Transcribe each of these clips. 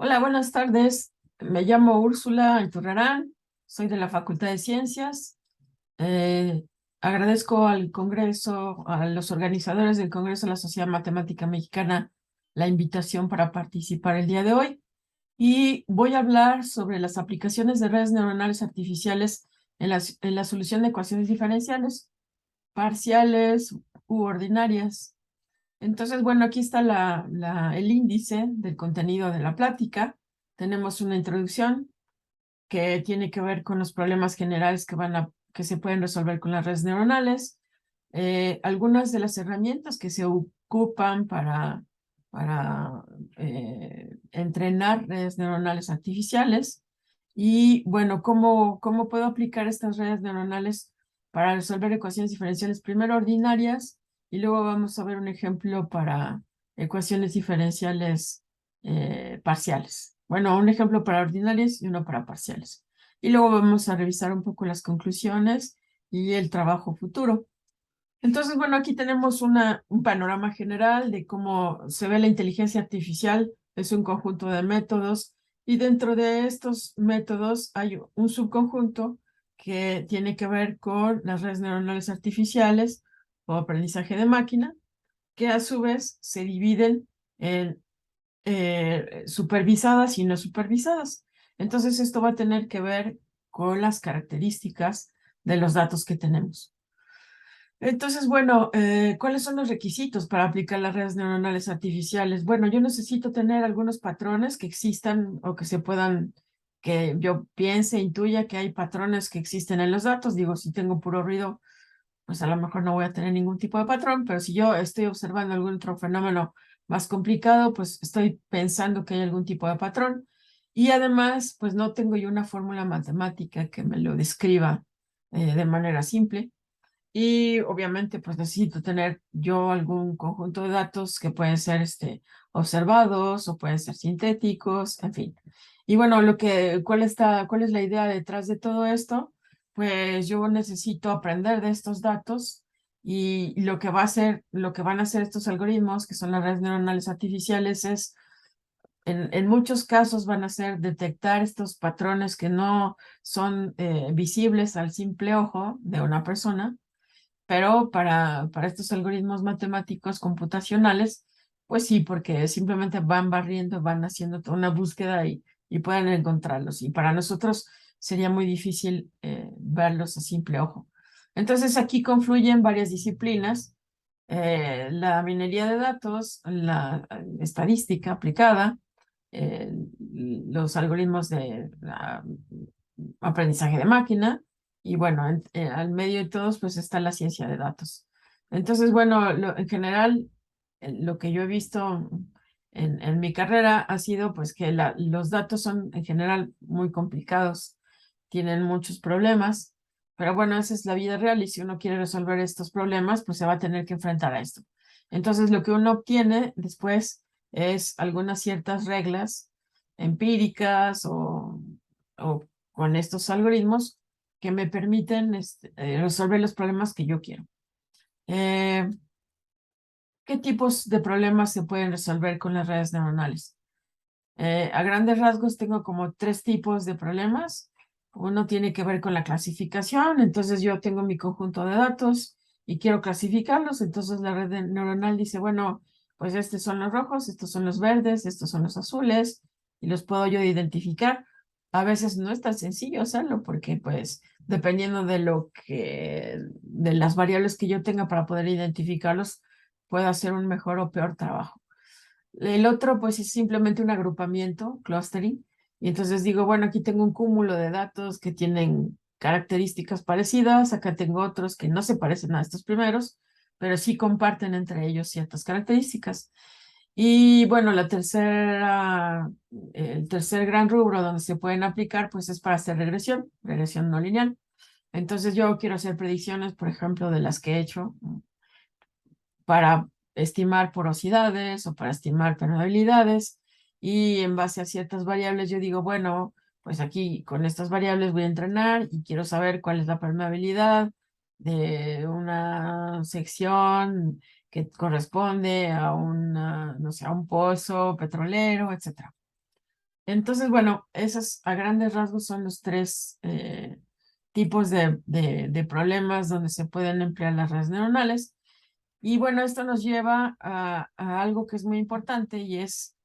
Hola, buenas tardes. Me llamo Úrsula Iturrarán, soy de la Facultad de Ciencias. Eh, Agradezco al Congreso, a los organizadores del Congreso de la Sociedad Matemática Mexicana, la invitación para participar el día de hoy. Y voy a hablar sobre las aplicaciones de redes neuronales artificiales en la solución de ecuaciones diferenciales, parciales u ordinarias. Entonces, bueno, aquí está el índice del contenido de la plática. Tenemos una introducción que tiene que ver con los problemas generales que se pueden resolver con las redes neuronales, algunas de las herramientas que se ocupan para entrenar redes neuronales artificiales y, bueno, cómo puedo aplicar estas redes neuronales para resolver ecuaciones diferenciales primero ordinarias y luego vamos a ver un ejemplo para ecuaciones diferenciales parciales. Bueno, un ejemplo para ordinarias y uno para parciales. Y luego vamos a revisar un poco las conclusiones y el trabajo futuro. Entonces, bueno, aquí tenemos un panorama general de cómo se ve la inteligencia artificial. Es un conjunto de métodos y dentro de estos métodos hay un subconjunto que tiene que ver con las redes neuronales artificiales o aprendizaje de máquina, que a su vez se dividen en supervisadas y no supervisadas. Entonces, esto va a tener que ver con las características de los datos que tenemos. Entonces, bueno, ¿cuáles son los requisitos para aplicar las redes neuronales artificiales? Bueno, yo necesito tener algunos patrones que existan o que se puedan, que yo piense, intuya que hay patrones que existen en los datos. Digo, si tengo puro ruido, pues a lo mejor no voy a tener ningún tipo de patrón, pero si yo estoy observando algún otro fenómeno más complicado, pues estoy pensando que hay algún tipo de patrón. Y además, pues no tengo yo una fórmula matemática que me lo describa de manera simple. Y obviamente, pues necesito tener yo algún conjunto de datos que pueden ser observados o pueden ser sintéticos, en fin. Y bueno, ¿cuál es la idea detrás de todo esto? Pues yo necesito aprender de estos datos y lo que van a hacer estos algoritmos, que son las redes neuronales artificiales, en muchos casos van a ser detectar estos patrones que no son visibles al simple ojo de una persona, pero para estos algoritmos matemáticos computacionales, pues sí, porque simplemente van barriendo, van haciendo toda una búsqueda y pueden encontrarlos. Y para nosotros sería muy difícil verlos a simple ojo. Entonces aquí confluyen varias disciplinas, la minería de datos, la estadística aplicada, eh, los algoritmos de aprendizaje de máquina y bueno, al medio de todos pues está la ciencia de datos. Entonces, bueno, en general, lo que yo he visto en mi carrera ha sido pues que los datos son en general muy complicados, tienen muchos problemas, pero bueno, esa es la vida real y si uno quiere resolver estos problemas, pues se va a tener que enfrentar a esto. Entonces, lo que uno obtiene después es algunas ciertas reglas empíricas o con estos algoritmos que me permiten resolver los problemas que yo quiero. Eh, ¿Qué tipos de problemas se pueden resolver con las redes neuronales? A grandes rasgos tengo como tres tipos de problemas. Uno tiene que ver con la clasificación, entonces yo tengo mi conjunto de datos y quiero clasificarlos, entonces la neuronal dice, bueno, pues estos son los rojos, estos son los verdes, estos son los azules, y los puedo yo identificar. A veces no es tan sencillo hacerlo porque pues dependiendo de las variables que yo tenga para poder identificarlos, puedo hacer un mejor o peor trabajo. El otro, pues, es simplemente un agrupamiento, clustering. Y entonces digo, bueno, aquí tengo un cúmulo de datos que tienen características parecidas, acá tengo otros que no se parecen a estos primeros, pero sí comparten entre ellos ciertas características. Y bueno, el tercer gran rubro donde se pueden aplicar, pues es para hacer regresión no lineal. Entonces yo quiero hacer predicciones, por ejemplo, de las que he hecho para estimar porosidades o para estimar permeabilidades y en base a ciertas variables yo digo, bueno, pues aquí con estas variables voy a entrenar y quiero saber cuál es la permeabilidad de una sección que corresponde a no sé, a un pozo petrolero, etcétera. Entonces, bueno, esos a grandes rasgos son los tres tipos de problemas donde se pueden emplear las redes neuronales. Y bueno, esto nos lleva a algo que es muy importante y es,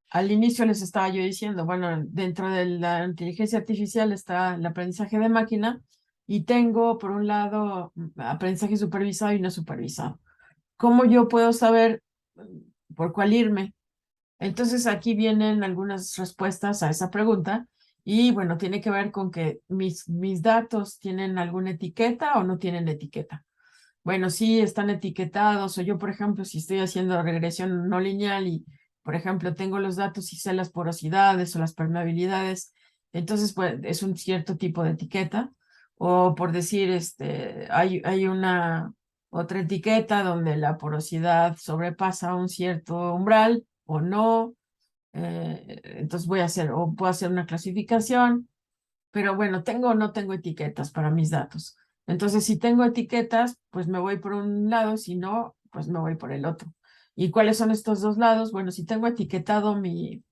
al inicio les estaba yo diciendo, bueno, dentro de la inteligencia artificial está el aprendizaje de máquina y tengo, por un lado, aprendizaje supervisado y no supervisado. ¿Cómo yo puedo saber por cuál irme? Entonces aquí vienen algunas respuestas a esa pregunta y bueno, tiene que ver con que mis datos tienen alguna etiqueta o no tienen etiqueta. Bueno, sí están etiquetados o yo, por ejemplo, si estoy haciendo regresión no lineal y, por ejemplo, tengo los datos y sé las porosidades o las permeabilidades, entonces pues es un cierto tipo de etiqueta. O por decir, hay una otra etiqueta donde la porosidad sobrepasa un cierto umbral o no. Entonces voy a hacer o puedo hacer una clasificación, pero bueno, tengo o no tengo etiquetas para mis datos. Entonces, si tengo etiquetas, pues me voy por un lado, si no, pues me voy por el otro. ¿Y cuáles son estos dos lados? Bueno, si tengo etiquetado mi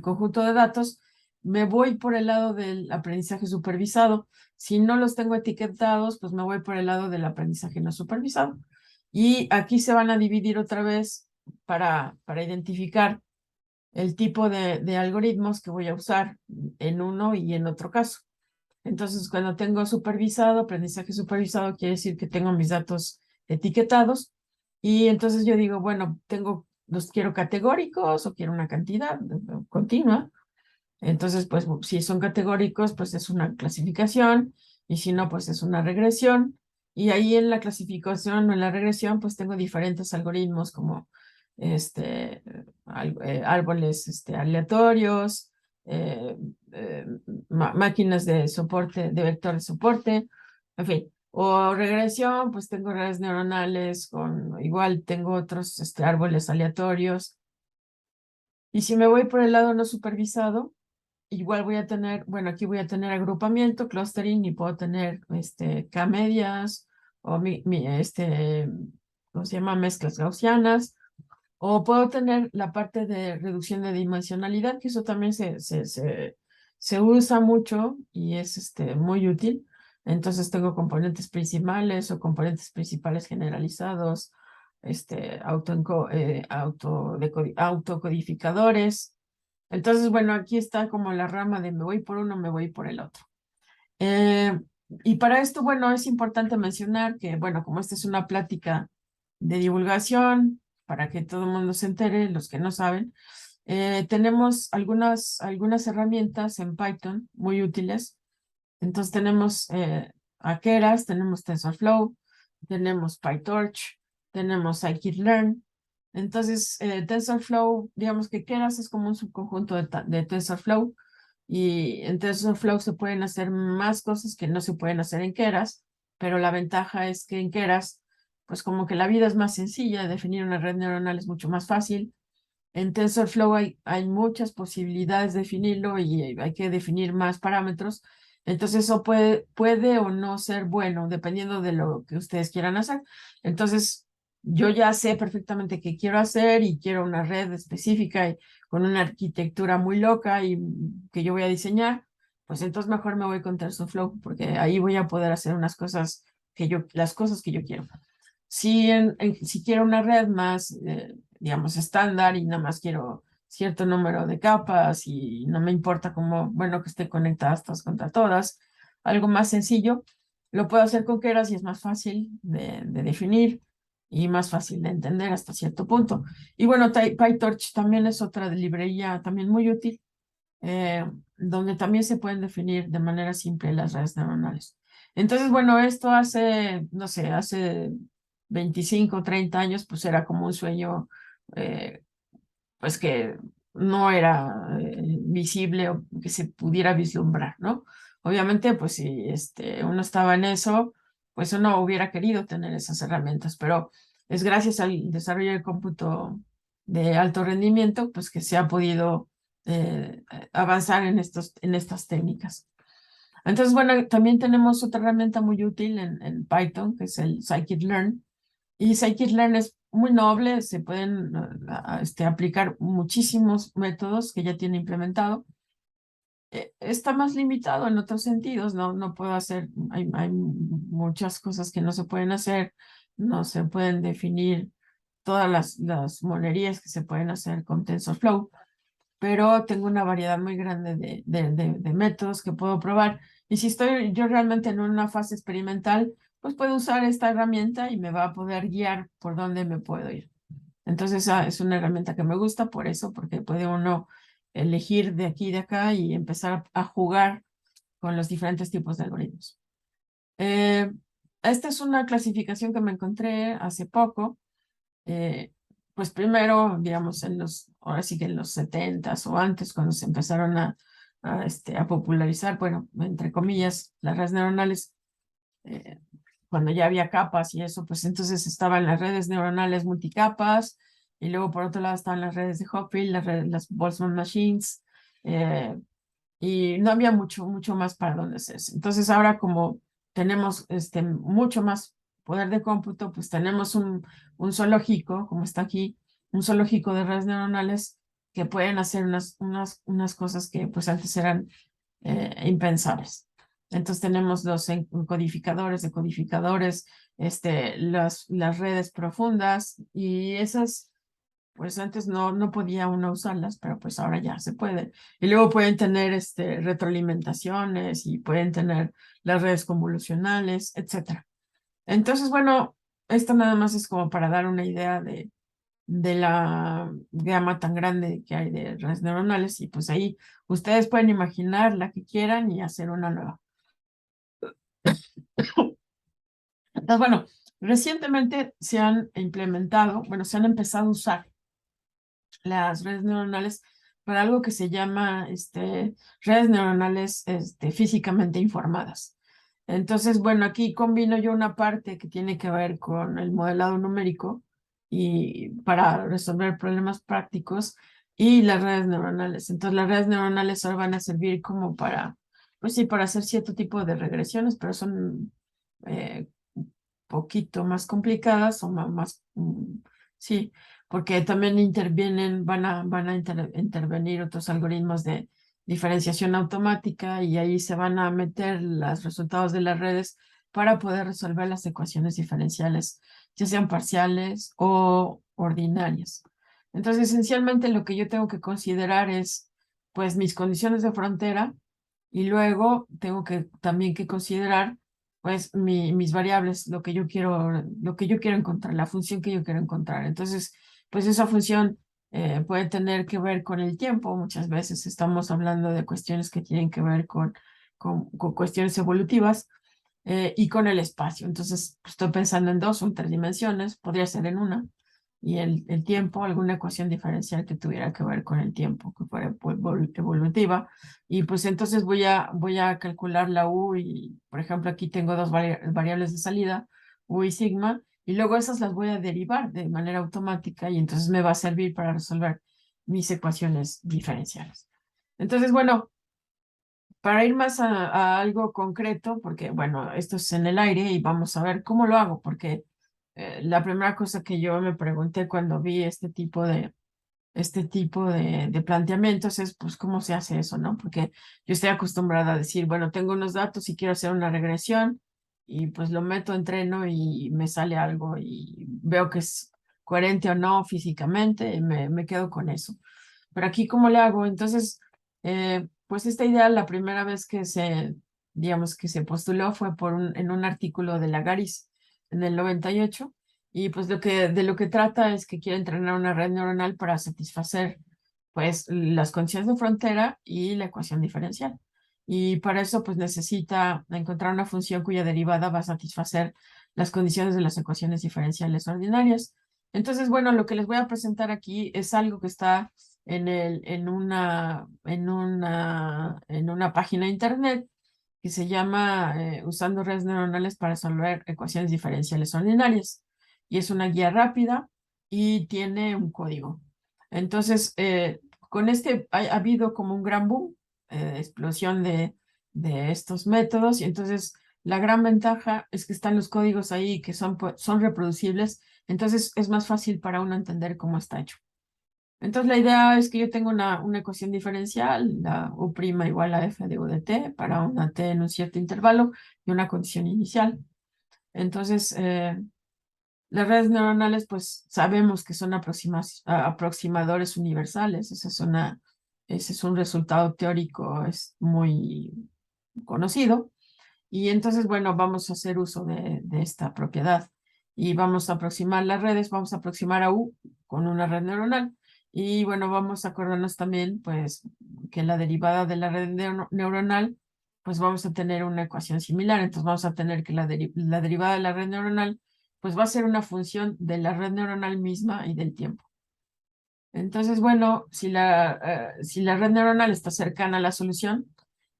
conjunto de datos, me voy por el lado del aprendizaje supervisado. Si no los tengo etiquetados, pues me voy por el lado del aprendizaje no supervisado. Y aquí se van a dividir otra vez para identificar el tipo de algoritmos que voy a usar en uno y en otro caso. Entonces, cuando tengo supervisado, aprendizaje supervisado, quiere decir que tengo mis datos etiquetados y entonces yo digo, bueno, los quiero categóricos o quiero una cantidad continua. Entonces, pues si son categóricos, pues es una clasificación y si no, pues es una regresión. Y ahí en la clasificación o en la regresión, pues tengo diferentes algoritmos como árboles aleatorios, eh, máquinas de soporte, de vector de soporte, en fin. O regresión, pues tengo redes neuronales igual tengo otros árboles aleatorios. Y si me voy por el lado no supervisado, igual voy a tener, bueno, aquí voy a tener agrupamiento, clustering y puedo tener K-medias o ¿cómo se llama? Mezclas gaussianas. O puedo tener la parte de reducción de dimensionalidad, que eso también se usa mucho y es muy útil. Entonces tengo componentes principales o componentes principales generalizados, autocodificadores. Entonces, bueno, aquí está como la rama de me voy por uno, me voy por el otro. Eh, y para esto, bueno, es importante mencionar que, bueno, como esta es una plática de divulgación, para que todo el mundo se entere, los que no saben, tenemos algunas herramientas en Python muy útiles. Entonces tenemos a Keras, tenemos TensorFlow, tenemos PyTorch, tenemos scikit-learn. Entonces, TensorFlow, digamos que Keras es como un subconjunto de TensorFlow y en TensorFlow se pueden hacer más cosas que no se pueden hacer en Keras, pero la ventaja es que en Keras, pues como que la vida es más sencilla, definir una red neuronal es mucho más fácil. En TensorFlow hay muchas posibilidades de definirlo y hay que definir más parámetros. Entonces eso puede o no ser bueno, dependiendo de lo que ustedes quieran hacer. Entonces, yo ya sé perfectamente qué quiero hacer y quiero una red específica y con una arquitectura muy loca y que yo voy a diseñar, pues entonces mejor me voy con TensorFlow porque ahí voy a poder hacer las cosas que yo quiero. Si quiero una red más, digamos, estándar y nada más quiero cierto número de capas y no me importa cómo, bueno, que esté conectadas todas contra todas, algo más sencillo, lo puedo hacer con Keras y es más fácil de definir y más fácil de entender hasta cierto punto. Y bueno, PyTorch también es otra librería también muy útil, donde también se pueden definir de manera simple las redes neuronales. Entonces, bueno, esto no sé, hace 25 30 años, pues era como un sueño, pues que no era visible o que se pudiera vislumbrar, ¿no? Obviamente, pues si uno estaba en eso, pues uno hubiera querido tener esas herramientas, pero es gracias al desarrollo del cómputo de alto rendimiento, pues que se ha podido avanzar en estas técnicas. Entonces, bueno, también tenemos otra herramienta muy útil en Python, que es el scikit-learn, y scikit-learn es muy noble, se pueden aplicar muchísimos métodos que ya tiene implementado. está más limitado en otros sentidos, no puedo hacer, hay muchas cosas que no se pueden hacer, no se pueden definir todas las monerías que se pueden hacer con TensorFlow, pero tengo una variedad muy grande de métodos que puedo probar. Y si estoy yo realmente en una fase experimental, pues puedo usar esta herramienta y me va a poder guiar por dónde me puedo ir. Entonces, es una herramienta que me gusta por eso, porque puede uno elegir de aquí y de acá y empezar a jugar con los diferentes tipos de algoritmos. Eh, Esta es una clasificación que me encontré hace poco. eh, pues primero, digamos, ahora sí que en los 70s o antes, cuando se empezaron a popularizar, bueno, entre comillas, las redes neuronales, eh, cuando ya había capas y eso, pues entonces estaban las redes neuronales multicapas, y luego por otro lado estaban las redes de Hopfield, las Boltzmann Machines, eh, y no había mucho más para dónde hacerse. Entonces ahora como tenemos mucho más poder de cómputo, pues tenemos un zoológico, como está aquí, un zoológico de redes neuronales que pueden hacer unas cosas que pues antes eran impensables. Entonces tenemos los codificadores, decodificadores, las redes profundas, y esas pues antes no podía uno usarlas, pero pues ahora ya se puede. Y luego pueden tener retroalimentaciones y pueden tener las redes convolucionales, etcétera. Entonces, bueno, esto nada más es como para dar una idea de la gama tan grande que hay de redes neuronales, y pues ahí ustedes pueden imaginar la que quieran y hacer una nueva. Entonces, bueno, recientemente se han implementado, bueno, se han empezado a usar las redes neuronales para algo que se llama redes neuronales físicamente informadas. Entonces, bueno, aquí combino yo una parte que tiene que ver con el modelado numérico y para resolver problemas prácticos, y las redes neuronales. Entonces, las redes neuronales ahora van a servir como para, pues sí, para hacer cierto tipo de regresiones, pero son eh, poquito más complicadas o más, sí, porque también van a intervenir otros algoritmos de diferenciación automática, y ahí se van a meter los resultados de las redes para poder resolver las ecuaciones diferenciales, ya sean parciales o ordinarias. Entonces, esencialmente lo que yo tengo que considerar es, pues, mis condiciones de frontera, y luego tengo que también que considerar pues mis variables, lo que yo quiero encontrar, la función que yo quiero encontrar. Entonces, pues esa función puede tener que ver con el tiempo. Muchas veces estamos hablando de cuestiones que tienen que ver con cuestiones evolutivas, y con el espacio. Entonces, pues, estoy pensando en dos o en tres dimensiones, podría ser en una. Y el tiempo, alguna ecuación diferencial que tuviera que ver con el tiempo, que fuera evolutiva. Y pues entonces voy a calcular la U, y por ejemplo aquí tengo dos variables de salida, U y sigma, y luego esas las voy a derivar de manera automática, y entonces me va a servir para resolver mis ecuaciones diferenciales. Entonces, bueno, para ir más a algo concreto, porque bueno, esto es en el aire y vamos a ver cómo lo hago, porque la primera cosa que yo me pregunté cuando vi este tipo de planteamientos es, pues, ¿cómo se hace eso, no? Porque yo estoy acostumbrada a decir, bueno, tengo unos datos y quiero hacer una regresión, y pues lo meto, entreno y me sale algo y veo que es coherente o no físicamente, y me quedo con eso. Pero aquí, ¿cómo le hago? Entonces, pues esta idea, la primera vez digamos, que se postuló fue en un artículo de Lagaris en el 98, y pues de lo que trata es que quiere entrenar una red neuronal para satisfacer, pues, las condiciones de frontera y la ecuación diferencial. Y para eso, pues, necesita encontrar una función cuya derivada va a satisfacer las condiciones de las ecuaciones diferenciales ordinarias. Entonces, bueno, lo que les voy a presentar aquí es algo que está en una página de internet que se llama Usando redes neuronales para resolver ecuaciones diferenciales ordinarias. Y es una guía rápida y tiene un código. Entonces, con ha habido como un gran boom, explosión de estos métodos, y entonces la gran ventaja es que están los códigos ahí que son reproducibles, entonces es más fácil para uno entender cómo está hecho. Entonces la idea es que yo tengo una ecuación diferencial, la U' igual a f de U de t, para una t en un cierto intervalo y una condición inicial. Entonces, las redes neuronales, pues sabemos que son aproximadores universales. Ese es un resultado teórico, es muy conocido. Y entonces, bueno, vamos a hacer uso de esta propiedad y vamos a aproximar las redes, vamos a aproximar a U con una red neuronal. Y bueno, vamos a acordarnos también, pues, que la derivada de la red neuronal, pues vamos a tener una ecuación similar. Entonces vamos a tener que la derivada de la red neuronal, pues va a ser una función de la red neuronal misma y del tiempo. Entonces, bueno, si la red neuronal está cercana a la solución,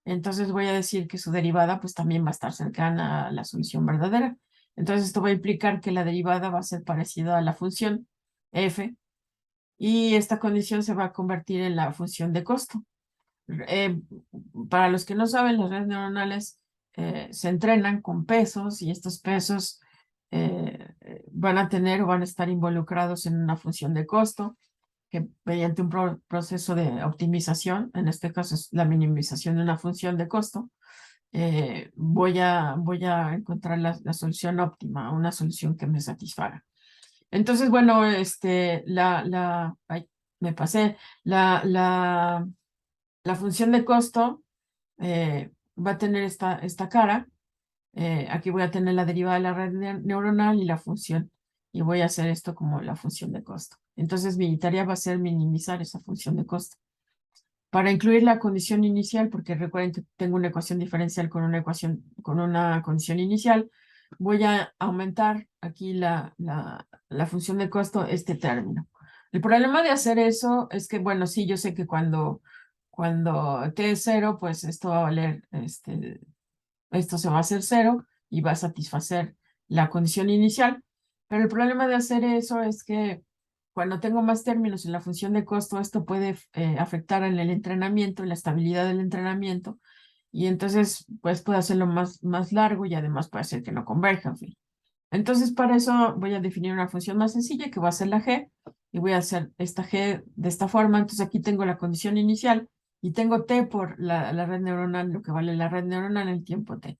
entonces voy a decir que su derivada pues también va a estar cercana a la solución verdadera. Entonces esto va a implicar que la derivada va a ser parecida a la función f y esta condición se va a convertir en la función de costo. Eh, para los que no saben, las redes neuronales se entrenan con pesos y estos pesos van a tener o van a estar involucrados en una función de costo que mediante un proceso de optimización, en este caso es la minimización de una función de costo, voy a encontrar la solución óptima, una solución que me satisfaga. Entonces, bueno, ay, me pasé, la función de costo va a tener esta cara. Aquí voy a tener la derivada de la red neuronal y la función. Y voy a hacer esto como la función de costo. Entonces mi tarea va a ser minimizar esa función de costo. Para incluir la condición inicial, porque recuerden que tengo una ecuación diferencial con con una condición inicial, voy a aumentar aquí la función de costo, este término. El problema de hacer eso es que, bueno, sí, yo sé que cuando t es cero, pues esto va a valer, esto se va a hacer cero y va a satisfacer la condición inicial. Pero el problema de hacer eso es que cuando tengo más términos en la función de costo, esto puede afectar en el entrenamiento, en la estabilidad del entrenamiento, y entonces pues puede hacerlo más largo y además puede hacer que no converja, en fin. Entonces para eso voy a definir una función más sencilla que va a ser la g, y voy a hacer esta g de esta forma. Entonces aquí tengo la condición inicial y tengo t por la red neuronal, lo que vale la red neuronal en el tiempo t.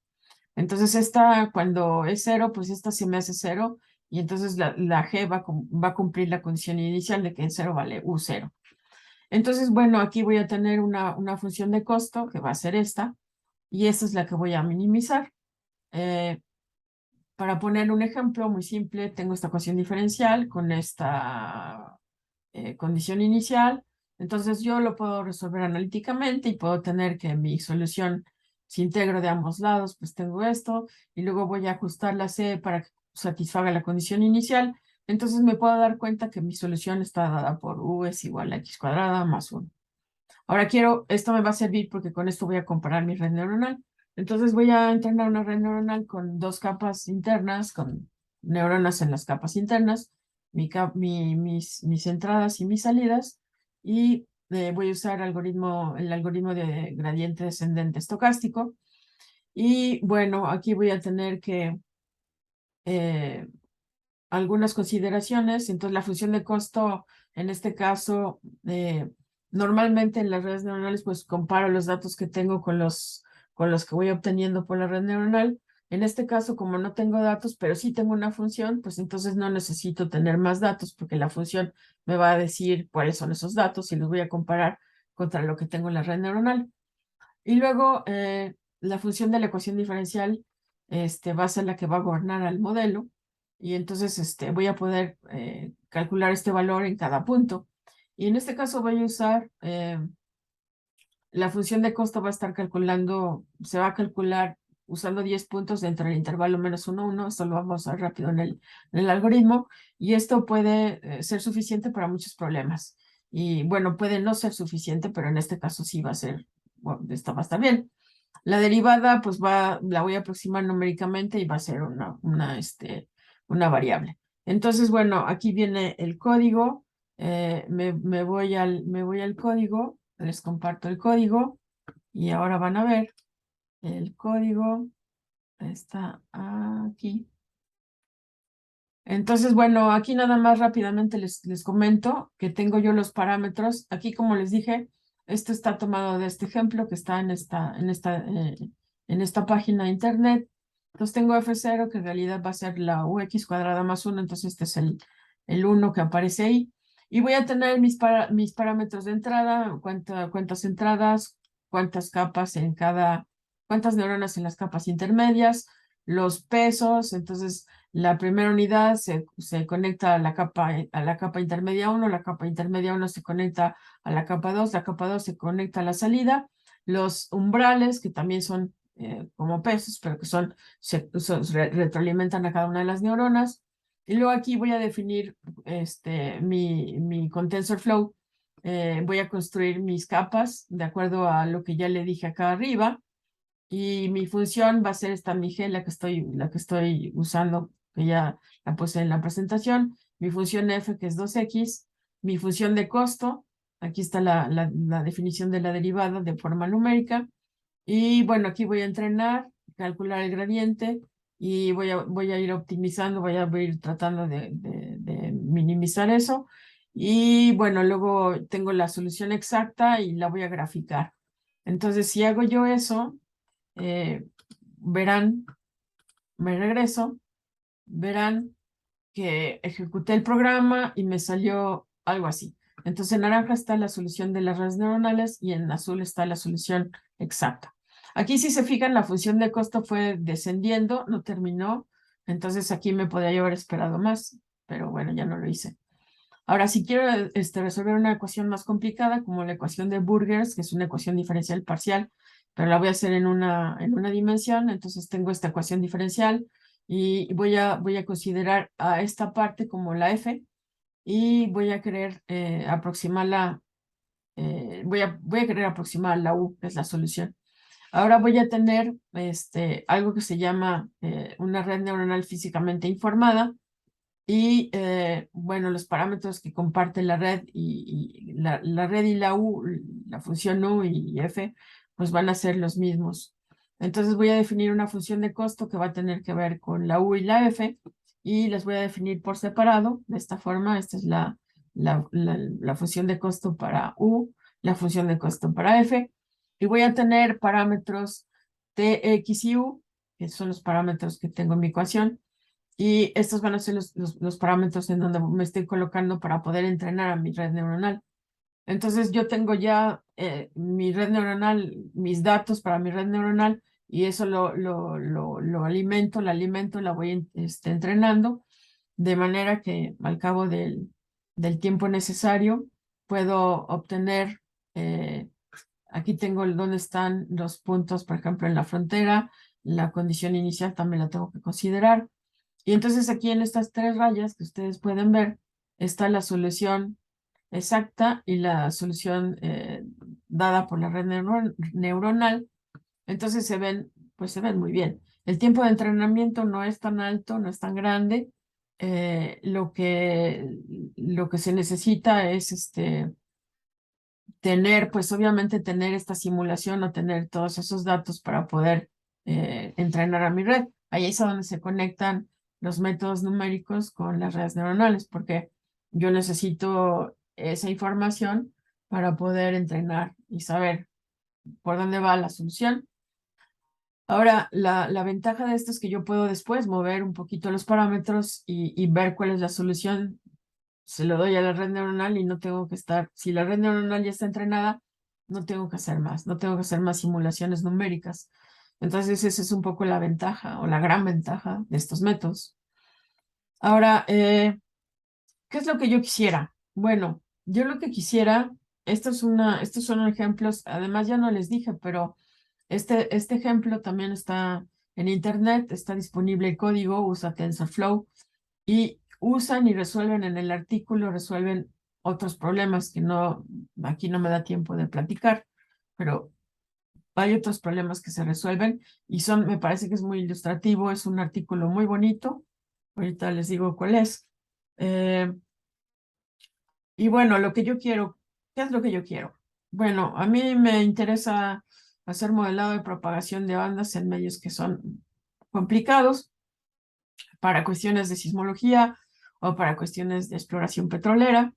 Entonces esta, cuando es cero, pues esta se me hace cero y entonces la G va a cumplir la condición inicial de que en cero vale U0. Entonces, bueno, aquí voy a tener una función de costo que va a ser esta y esta es la que voy a minimizar. Eh, para poner un ejemplo muy simple, tengo esta ecuación diferencial con esta condición inicial. Entonces yo lo puedo resolver analíticamente y puedo tener que mi solución, si integro de ambos lados, pues tengo esto y luego voy a ajustar la C para que satisfaga la condición inicial. Entonces me puedo dar cuenta que mi solución está dada por U es igual a X cuadrada más 1. Ahora esto me va a servir porque con esto voy a comparar mi red neuronal. Entonces voy a entrenar una red neuronal con dos capas internas, con neuronas en las capas internas, mis entradas y mis salidas, y voy a usar el algoritmo de gradiente descendente estocástico. Y bueno, aquí voy a tener que eh, algunas consideraciones. Entonces, la función de costo, en este caso, normalmente en las redes neuronales, pues comparo los datos que tengo con los que voy obteniendo por la red neuronal. En este caso, como no tengo datos, pero sí tengo una función, pues entonces no necesito tener más datos porque la función me va a decir cuáles son esos datos y los voy a comparar contra lo que tengo en la red neuronal. Y luego, la función de la ecuación diferencial va a ser la que va a gobernar al modelo. Y entonces voy a poder calcular este valor en cada punto. Y en este caso voy a usar la función de costo, va a estar calculando, se va a calcular usando 10 puntos dentro del intervalo menos 1, 1. Esto lo vamos a ver rápido en el algoritmo. Y esto puede ser suficiente para muchos problemas. Y bueno, puede no ser suficiente, pero en este caso sí va a ser, bueno, esto va a estar bien. La derivada, pues la voy a aproximar numéricamente y va a ser una variable. Entonces, bueno, aquí viene el código. Me voy al código, les comparto el código y ahora van a ver el código está aquí. Entonces, bueno, aquí nada más rápidamente les comento que tengo yo los parámetros. Aquí, como les dije, esto está tomado de este ejemplo que está en esta página de internet. Entonces tengo F0, que en realidad va a ser la UX cuadrada más 1, entonces este es el 1 que aparece ahí. Y voy a tener mis parámetros de entrada, cuántas entradas, cuántas capas en cuántas neuronas en las capas intermedias, los pesos. Entonces la primera unidad se conecta a la capa intermedia 1, la capa intermedia 1 se conecta a la capa 2, la capa 2 se conecta a la salida, los umbrales, que también son como pesos, pero que retroalimentan a cada una de las neuronas. Y luego aquí voy a definir mi content flow. Voy a construir mis capas de acuerdo a lo que ya le dije acá arriba. Y mi función va a ser esta Miguel, la que estoy usando, que ya la puse en la presentación. Mi función f, que es 2x. Mi función de costo, aquí está la definición de la derivada de forma numérica. Y bueno, aquí voy a entrenar, calcular el gradiente y voy a ir optimizando, voy a ir tratando de minimizar eso. Y bueno, luego tengo la solución exacta y la voy a graficar. Entonces, si hago yo eso, eh, verán, me regreso, verán que ejecuté el programa y me salió algo así. Entonces en naranja está la solución de las redes neuronales y en azul está la solución exacta. Aquí si se fijan, la función de costo fue descendiendo, no terminó. Entonces aquí me podría yo haber esperado más, pero bueno, ya no lo hice. Ahora, si quiero resolver una ecuación más complicada, como la ecuación de Burgers, que es una ecuación diferencial parcial, pero la voy a hacer en una dimensión, entonces tengo esta ecuación diferencial y voy a considerar a esta parte como la f y voy a querer aproximarla, voy a querer aproximar la u, que es la solución. Ahora voy a tener algo que se llama una red neuronal físicamente informada, y bueno, los parámetros que comparte la red y la red y la U, la función U y F, pues van a ser los mismos. Entonces voy a definir una función de costo que va a tener que ver con la U y la F y las voy a definir por separado. De esta forma, esta es la función de costo para U, la función de costo para F. Y voy a tener parámetros T, X y U, que son los parámetros que tengo en mi ecuación. Y estos van a ser los parámetros en donde me estoy colocando para poder entrenar a mi red neuronal. Entonces yo tengo ya mi red neuronal, mis datos para mi red neuronal, y eso lo alimento, la voy entrenando, de manera que al cabo del tiempo necesario puedo obtener, aquí tengo dónde están los puntos, por ejemplo, en la frontera, la condición inicial también la tengo que considerar. Y entonces aquí en estas tres rayas que ustedes pueden ver está la solución exacta y la solución dada por la red neuronal. Entonces pues se ven muy bien. El tiempo de entrenamiento no es tan alto, no es tan grande. Lo que se necesita es tener, pues obviamente tener esta simulación o tener todos esos datos para poder entrenar a mi red. Ahí es a donde se conectan los métodos numéricos con las redes neuronales, porque yo necesito esa información para poder entrenar y saber por dónde va la solución. Ahora, la ventaja de esto es que yo puedo después mover un poquito los parámetros y ver cuál es la solución. Se lo doy a la red neuronal y no tengo que estar, si la red neuronal ya está entrenada, no tengo que hacer más, no tengo que hacer más simulaciones numéricas. Entonces, esa es un poco la ventaja o la gran ventaja de estos métodos. Ahora, ¿qué es lo que yo quisiera? Bueno, yo lo que quisiera, estos son ejemplos, además ya no les dije, pero este ejemplo también está en internet, está disponible el código, usa TensorFlow y usan y resuelven en el artículo, resuelven otros problemas que aquí no me da tiempo de platicar, pero hay otros problemas que se resuelven y me parece que es muy ilustrativo, es un artículo muy bonito, ahorita les digo cuál es. Y bueno, lo que yo quiero, ¿qué es lo que yo quiero? Bueno, a mí me interesa hacer modelado de propagación de ondas en medios que son complicados. para cuestiones de sismología o para cuestiones de exploración petrolera.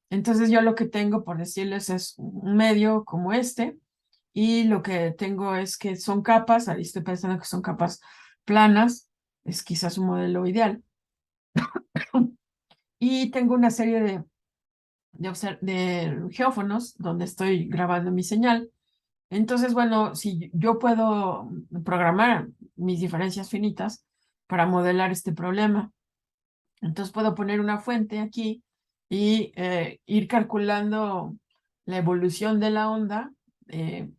Entonces yo lo que tengo, por decirles, es un medio como este, y lo que tengo es que son capas, ahí estoy pensando que son capas planas, es quizás un modelo ideal. Y tengo una serie de geófonos donde estoy grabando mi señal. Entonces, bueno, si yo puedo programar mis diferencias finitas para modelar este problema, entonces puedo poner una fuente aquí y ir calculando la evolución de la onda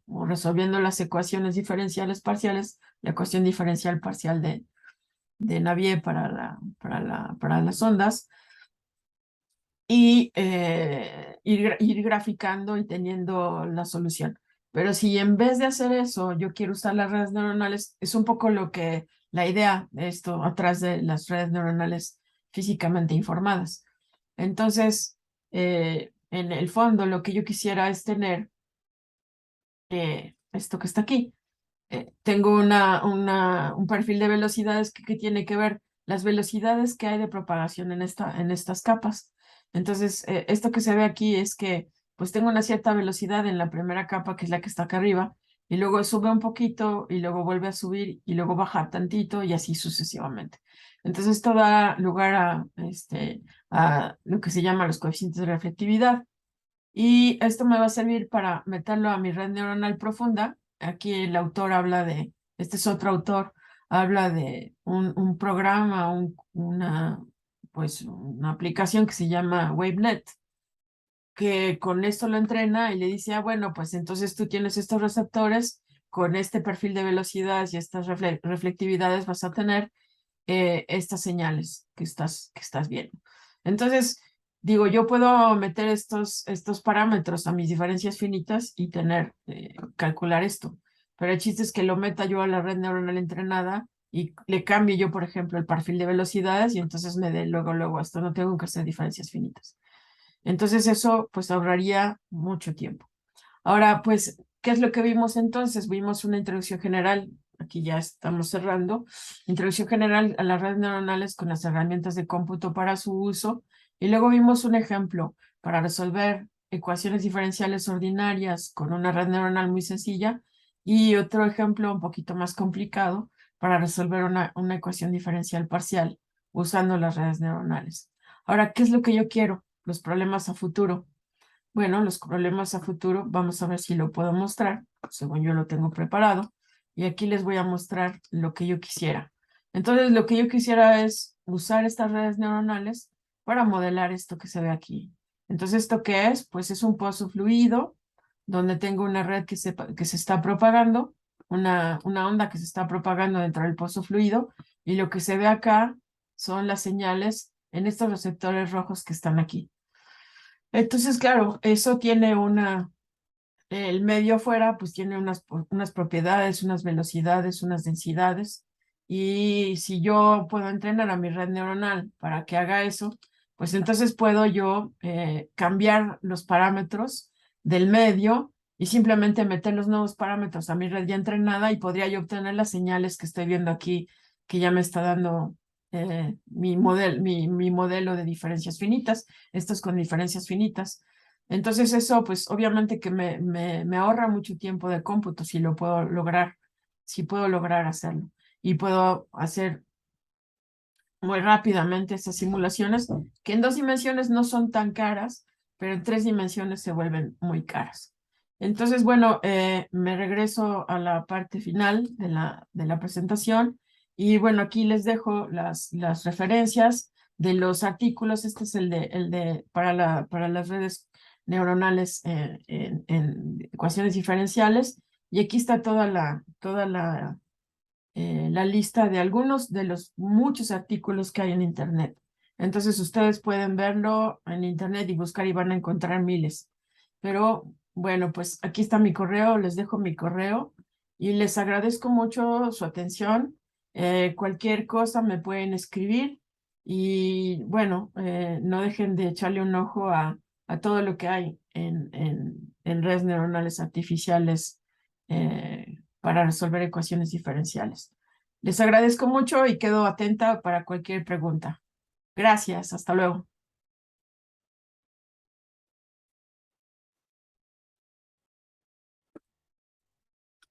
o resolviendo las ecuaciones diferenciales parciales, la ecuación diferencial parcial de Navier para las ondas, y ir graficando y teniendo la solución. Pero si en vez de hacer eso yo quiero usar las redes neuronales, es un poco la idea de esto atrás de las redes neuronales físicamente informadas. Entonces, en el fondo, lo que yo quisiera es tener esto que está aquí. Tengo un perfil de velocidades que tiene que ver las velocidades que hay de propagación en estas capas. Entonces, esto que se ve aquí es que pues tengo una cierta velocidad en la primera capa, que es la que está acá arriba, y luego sube un poquito, y luego vuelve a subir, y luego baja tantito, y así sucesivamente. Entonces, esto da lugar a lo que se llama los coeficientes de reflectividad. Y esto me va a servir para meterlo a mi red neuronal profunda. Aquí el autor habla este es otro autor, habla de un programa, pues una aplicación que se llama WaveNet, que con esto lo entrena y le dice, bueno, pues entonces tú tienes estos receptores, con este perfil de velocidades y estas reflectividades vas a tener estas señales que estás viendo. Entonces, digo, yo puedo meter estos parámetros a mis diferencias finitas y calcular esto, pero el chiste es que lo meta yo a la red neuronal entrenada y le cambie yo, por ejemplo, el perfil de velocidades, y entonces me dé luego esto, no tengo que hacer diferencias finitas. Entonces eso pues ahorraría mucho tiempo. Ahora, pues, ¿qué es lo que vimos entonces? Vimos una introducción general, aquí ya estamos cerrando, introducción general a las redes neuronales con las herramientas de cómputo para su uso, y luego vimos un ejemplo para resolver ecuaciones diferenciales ordinarias con una red neuronal muy sencilla, y otro ejemplo un poquito más complicado para resolver una ecuación diferencial parcial usando las redes neuronales. Ahora, ¿qué es lo que yo quiero? Los problemas a futuro. Bueno, los problemas a futuro, vamos a ver si lo puedo mostrar, según yo lo tengo preparado. Y aquí les voy a mostrar lo que yo quisiera. Entonces, lo que yo quisiera es usar estas redes neuronales para modelar esto que se ve aquí. Entonces, ¿esto qué es? Pues es un pozo fluido donde tengo una red que se está propagando, una onda que se está propagando dentro del pozo fluido, y lo que se ve acá son las señales en estos receptores rojos que están aquí. Entonces, claro, eso tiene el medio afuera, pues tiene unas propiedades, unas velocidades, unas densidades. Y si yo puedo entrenar a mi red neuronal para que haga eso, pues entonces puedo yo cambiar los parámetros del medio y simplemente meter los nuevos parámetros a mi red ya entrenada, y podría yo obtener las señales que estoy viendo aquí, que ya me está dando mi modelo de diferencias finitas, estos con diferencias finitas. Entonces eso, pues obviamente que me ahorra mucho tiempo de cómputo si lo puedo lograr, si puedo lograr hacerlo. Y puedo hacer muy rápidamente esas simulaciones, que en 2 dimensiones no son tan caras, pero en 3 dimensiones se vuelven muy caras. Entonces, bueno, me regreso a la parte final de la presentación, y bueno, aquí les dejo las referencias de los artículos. Este es para las redes neuronales en ecuaciones diferenciales, y aquí está toda la lista de algunos de los muchos artículos que hay en Internet. Entonces ustedes pueden verlo en Internet y buscar, y van a encontrar miles. Pero bueno, pues aquí está mi correo, les dejo mi correo y les agradezco mucho su atención. Cualquier cosa me pueden escribir, y bueno, no dejen de echarle un ojo a todo lo que hay en redes neuronales artificiales para resolver ecuaciones diferenciales. Les agradezco mucho y quedo atenta para cualquier pregunta. Gracias, hasta luego.